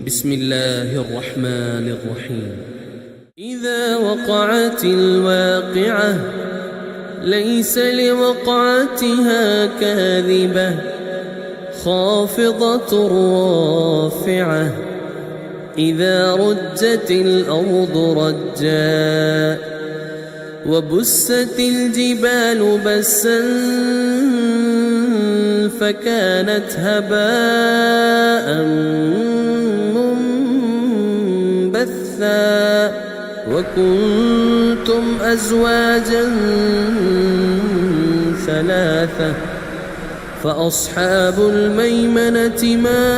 بسم الله الرحمن الرحيم. إذا وقعت الواقعة ليس لوقعتها كاذبة خافضة رافعة إذا رجت الأرض رجا وبست الجبال بسا فكانت هباء منبثا وكنتم أزواجا ثلاثة فأصحاب الميمنة ما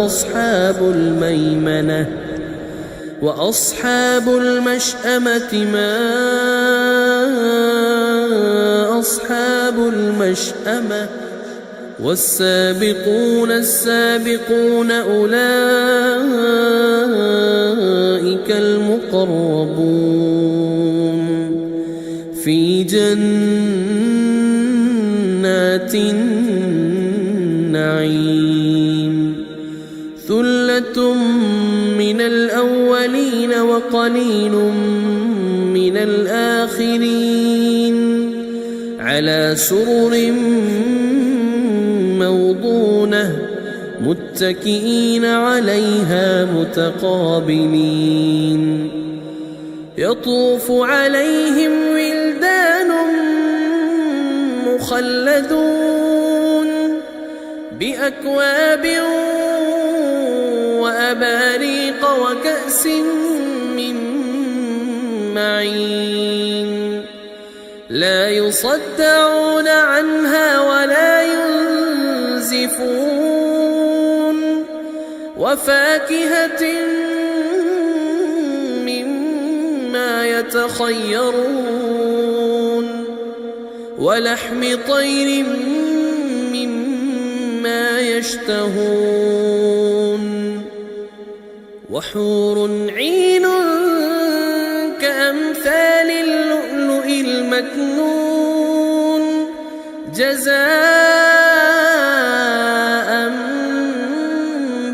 أصحاب الميمنة وأصحاب المشأمة ما أصحاب المشأمة والسابقون السابقون أولئك المقربون في جنات النعيم ثلة من الأولين وقليل من الآخرين على سرر موضونة متكئين عليها متقابلين يطوف عليهم ولدان مخلدون بأكواب وأباريق وكأس من معين لا يصدعون عنها ولا ينزفون وفاكهة مما يتخيرون ولحم طير مما يشتهون وحور عين كأمثال اللؤلؤ المكنون جزاء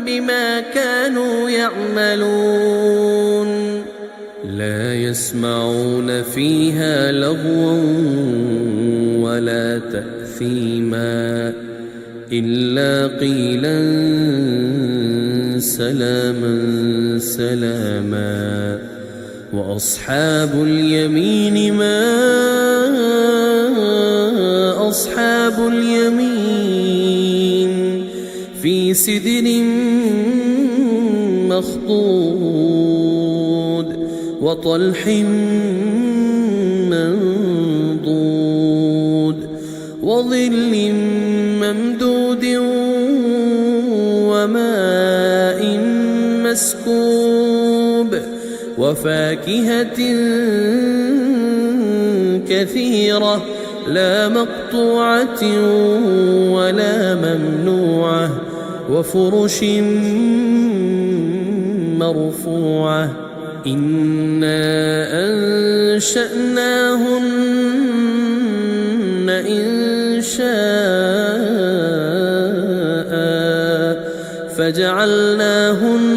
بما كانوا يعملون لا يسمعون فيها لغوا ولا تأثيما إلا قيلا سلاما سلاما وأصحاب اليمين ما أصحاب اليمين في سدر مخضود وطلح منضود وظل ممدود وماء مسكوب وفاكهة كثيرة لا مقطوعة ولا ممنوعة وفرش مرفوعة إنا أنشأناهن إنشاء فجعلناهن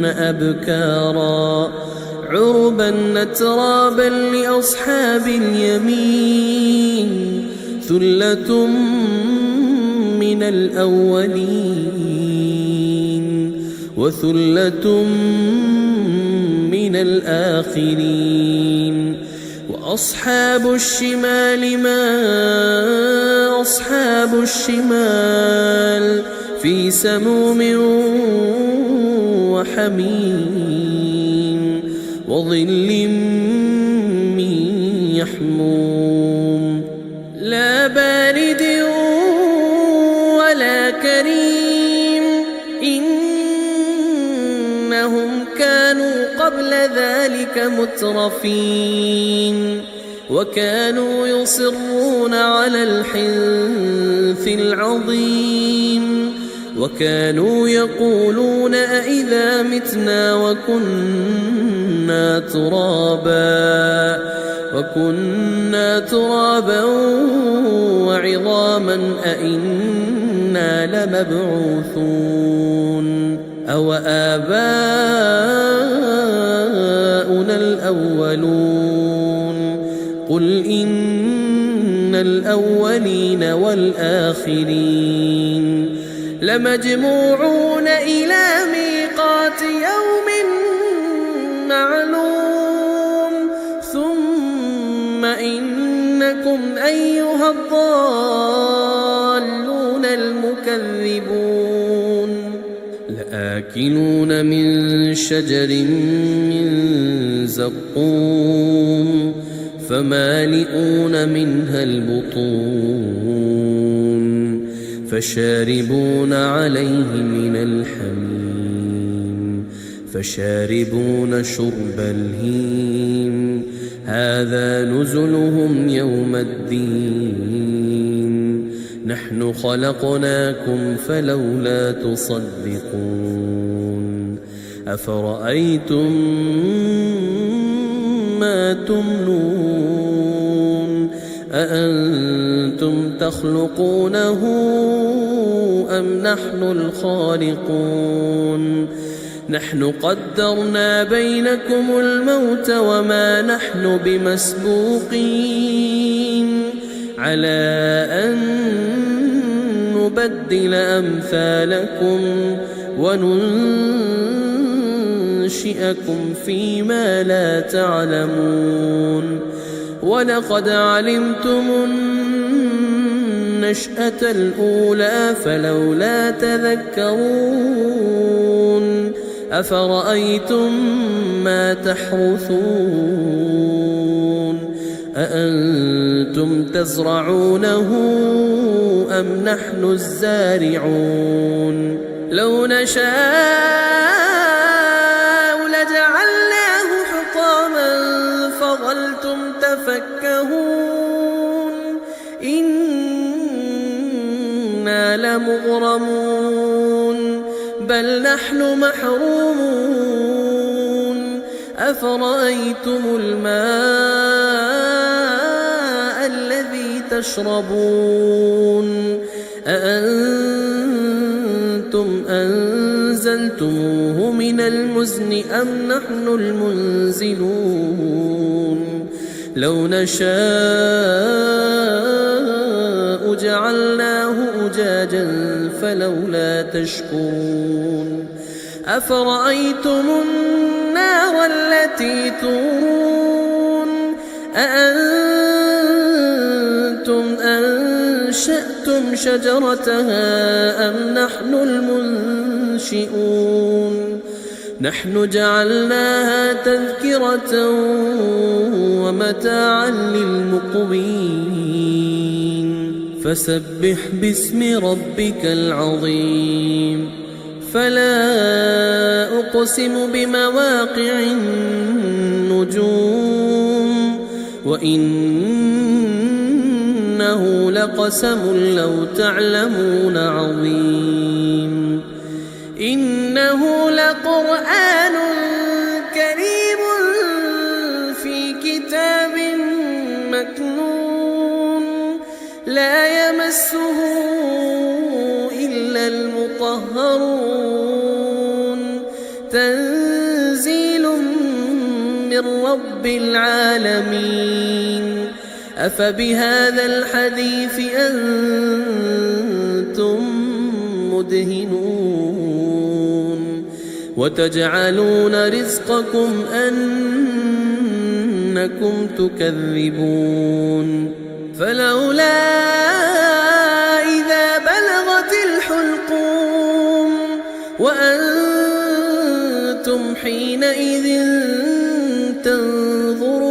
أبكارا عربا أترابا لأصحاب اليمين ثلة من الأولين وثلة من الآخرين وأصحاب الشمال ما أصحاب الشمال في سموم وحميم وظل من يحموم لا بارد ولا كريم إنهم كانوا قبل ذلك مترفين وكانوا يصرون على الحنث العظيم وكانوا يقولون أئذا متنا وكنا ترابا وعظاما أئنا إنا لمبعوثون أو آباؤنا الأولون قل إن الأولين والآخرين لمجموعون إلى ميقات يوم معلوم ثم إنكم أيها الضالون المكذبون لآكلون من شجر من زقوم فمالئون منها البطون فشاربون عليه من الحميم فشاربون شرب الهيم هذا نزلهم يوم الدين نحن خلقناكم فلولا تصدقون أفرأيتم ما تمنون أأنتم تخلقونه أم نحن الخالقون نحن قدرنا بينكم الموت وما نحن بمسبوقين على أن نبدل أمثالكم وننشئكم فيما لا تعلمون ولقد علمتم النشأة الأولى فلولا تذكرون أفرأيتم ما تحرثون أأنتم تزرعونه أم نحن الزارعون لو نشاء لجعلناه حطاما فظلتم تفكهون إنا لمغرمون بل نحن محرومون أفرأيتم الماء الذي تشربون أأنتم أنزلتموه من المزن أم نحن المنزلون لو نشاء جعلناه أجاجا فلولا تشكرون أفرأيتم النار التي تورون أأنتم أنشأتم شجرتها أم نحن المنشئون نحن جعلناها تذكرة ومتاعا للمقوين فسبح باسم ربك العظيم فلا أقسم بمواقع النجوم وإنه لقسم لو تعلمون عظيم إنه لقرآن كريم في كتاب مكنون لا يمسه إلا المطهرون تنزيل من رب العالمين أفبهذا الحديث أنتم مدهنون وتجعلون رزقكم أنكم تكذبون فلولا إذا بلغت الحلقوم وأنتم حينئذ تنظرون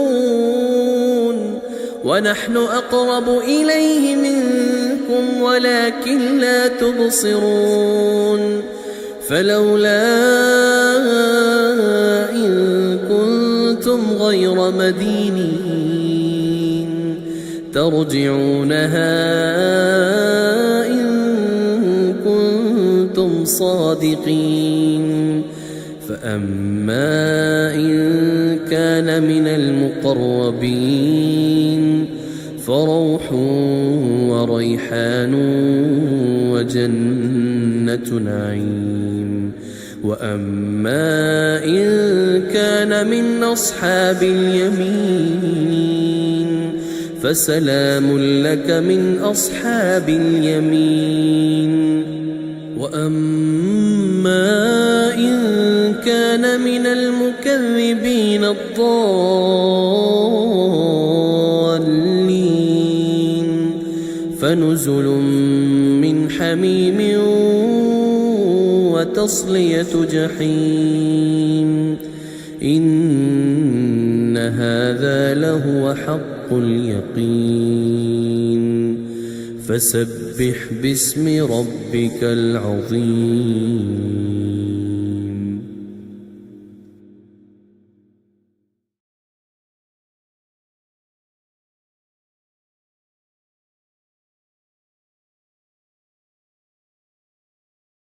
ونحن أقرب إليه منكم ولكن لا تبصرون فلولا إن كنتم غير مدينين ترجعونها إن كنتم صادقين فأما إن كان من المقربين فروح وريحان وجنة نعيم. وأما إن كان من أصحاب اليمين فسلام لك من أصحاب اليمين. وأما إن كان من المكذبين الضالين فنزل من حميم وتصلية جحيم. إن هذا لهو حق اليقين. فسبح باسم ربك العظيم.